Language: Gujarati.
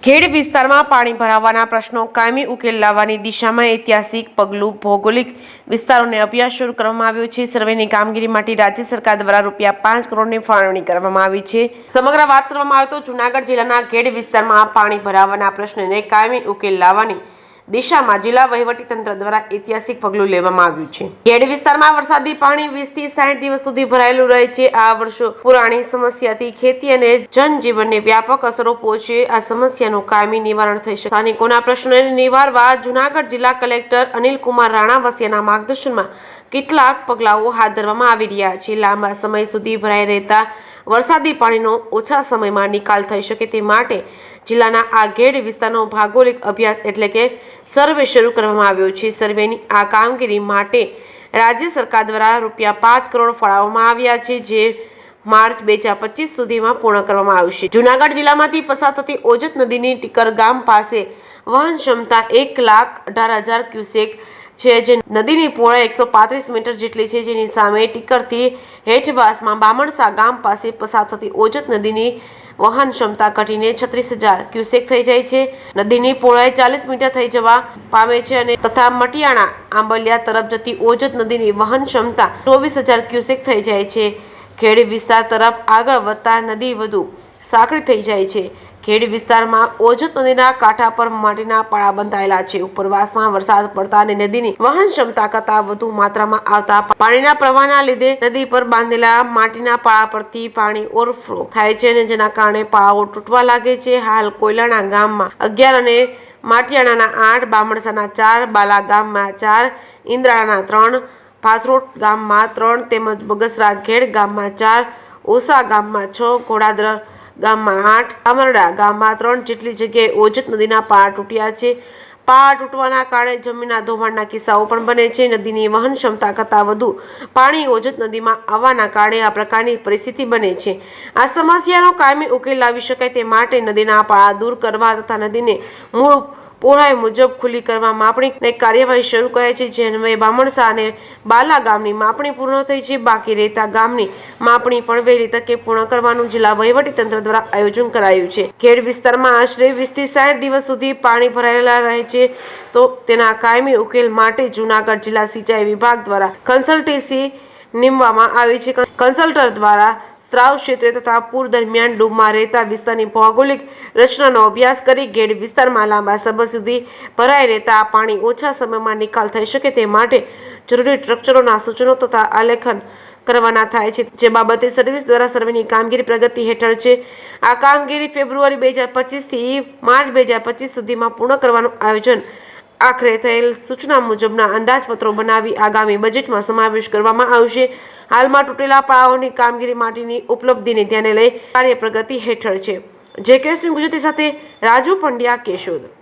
ખેડ વિસ્તારમાં પાણી ભરાવાના પ્રશ્નો કાયમી ઉકેલ લાવવાની દિશામાં ઐતિહાસિક પગલું ભૌગોલિક વિસ્તારોને અભ્યાસ શરૂ કરવામાં આવ્યો છે। સર્વેની કામગીરી માટે રાજ્ય સરકાર દ્વારા ₹5 કરોડની ફાળવણી કરવામાં આવી છે। સમગ્ર વાત કરવામાં આવે તો જૂનાગઢ જિલ્લાના ખેડ વિસ્તારમાં પાણી ભરાવાના પ્રશ્નને કાયમી ઉકેલ લાવવાની દિશામાં જિલ્લા વહીવટીતંત્ર દ્વારા ઐતિહાસિક પગલું લેવામાં આવ્યું છે। ખેડ વિસ્તારમાં વરસાદી પાણી 20 થી 60 દિવસ સુધી ભરાયેલું રહે છે। આ વર્ષો પુરાણી સમસ્યાથી ખેતી અને જનજીવનને વ્યાપક અસરો પહોંચે આ સમસ્યાનું કાયમી નિવારણ થઈ શકે। સ્થાનિકોના પ્રશ્નોને નિવારવા જૂનાગઢ જિલ્લા કલેક્ટર અનિલ કુમાર રાણાવસિયાના માર્ગદર્શનમાં કેટલાક પગલાઓ હાથ ધરવામાં આવી રહ્યા છે। લાંબા સમય સુધી ભરાઈ રહેતા વરસાદી પાણીનો ઓછા સમયમાં નિકાલ થઈ શકે તે માટે જિલ્લાના આ ખેડ વિસ્તારનો ભૌગોલિક અભ્યાસ એટલે કે સર્વે શરૂ કરવામાં આવ્યો છે। સર્વેની આ કામગીરી માટે રાજ્ય સરકાર દ્વારા ₹5 કરોડ ફાળવવામાં આવ્યા છે, જે માર્ચ 2025 સુધીમાં પૂર્ણ કરવામાં આવશે। જૂનાગઢ જિલ્લામાંથી પસાર થતી ઓજત નદીની ટીકર ગામ પાસે વહન ક્ષમતા 1,18,000 ક્યુસેક છે, જે નદીની પહોળાઈ 135 મીટર જેટલી છે, જેની સામે ટીકરથી હેઠવાસમાં બામણસા ગામ પાસે પસાર થતી ઓજત નદીની વહન ક્ષમતા ઘટીને 36,000 ક્યુસેક થઈ જાય છે। નદીની પહોળાઈ 40 મીટર થઈ જવા પામે છે અને તથા મટિયાણા આંબલિયા તરફ જતી ઓજત નદીની વહન ક્ષમતા 24,000 ક્યુસેક થઈ જાય છે। ખેડ વિસ્તાર તરફ આગળ વધતા નદી વધુ સાંકડી થઈ જાય છે। ખેડ વિસ્તારમાં ઓજત નદીના કાંઠા પર માટીના પાળા બંધાયેલા છે। ઉપરવાસમાં વરસાદ પડતા અને નદીની વહન ક્ષમતા કરતાં વધુ માત્રામાં આવતા પાણીના પ્રવાહના લીધે નદી પર બાંધેલા માટીના પાળા પરથી પાણી ઓવરફ્લો થાય છે અને જેના કારણે પાળાઓ તૂટવા લાગે છે। હાલ કોયલાણા ગામમાં 11 અને માટિયાણાના 8, બામણસાના 4, બાલા ગામમાં 4, ઇન્દ્રાણાના 3, ભાથરોડ ગામમાં 3 તેમજ બગસરા ખેડ ગામમાં 4, ઓસા ગામમાં 6, ઘોડાદરા ગામમાં 8, કામરડા ગામમાં 3 જેટલી જગ્યાએ ઓજત નદીના પાળા તૂટ્યા છે। પાળા તૂટવાના કારણે જમીનના ધોવાણના કિસ્સાઓ પણ બને છે। નદીની વહન ક્ષમતા કરતાં વધુ પાણી ઓજત નદીમાં આવવાના કારણે આ પ્રકારની પરિસ્થિતિ બને છે। આ સમસ્યાનો કાયમી ઉકેલ લાવી શકાય તે માટે નદીના પાળા દૂર કરવા તથા નદીને મૂળ પહોળાઈ મુજબ ખુલ્લી કરવા માપણીની કાર્યવાહી શરૂ કરાઈ છે, જે અન્વયે બામણસા અને બાલા ગામની માપણી પૂર્ણ થઈ છે। બાકી રહેતા ગામની માપણી પણ વહેલી તકે પૂર્ણ કરવાનું જિલ્લા વહીવટીતંત્ર દ્વારા આયોજન કરાયું છે। ખેડ વિસ્તારમાં આશરે 20 થી 60 દિવસ સુધી પાણી ભરાયેલા રહે છે, તો તેના કાયમી ઉકેલ માટે જૂનાગઢ જિલ્લા સિંચાઈ વિભાગ દ્વારા કન્સલ્ટન્સી નીમવામાં આવી છે। કન્સલ્ટર દ્વારા સ્ત્રાવ ક્ષેત્રે તથા પૂર દરમિયાન ડૂબમાં રહેતા વિસ્તારની ભૌગોલિક રચનાનો અભ્યાસ કરી ખેડ વિસ્તારમાં લાંબા સમય સુધી ભરાઈ રહેતા પાણી ઓછા સમયમાં નિકાલ થઈ શકે તે માટે જરૂરી સ્ટ્રક્ચરોના સૂચનો તથા આલેખન કરવાના થાય છે, જે બાબતે સર્વિસ દ્વારા સર્વેની કામગીરી પ્રગતિ હેઠળ છે। આ કામગીરી ફેબ્રુઆરી 2025 થી માર્ચ 2025 સુધીમાં પૂર્ણ કરવાનું આયોજન આખરે થયેલ સૂચના મુજબના અંદાજપત્રો બનાવી આગામી બજેટમાં સમાવેશ કરવામાં આવશે। હાલમાં તૂટેલા પાળાઓની કામગીરી માટેની ઉપલબ્ધિને ધ્યાને લઈ કાર્ય પ્રગતિ હેઠળ છે। જે કે સિંહ ગુજરાતી સાથે રાજુ પંડ્યા, કેશોદ।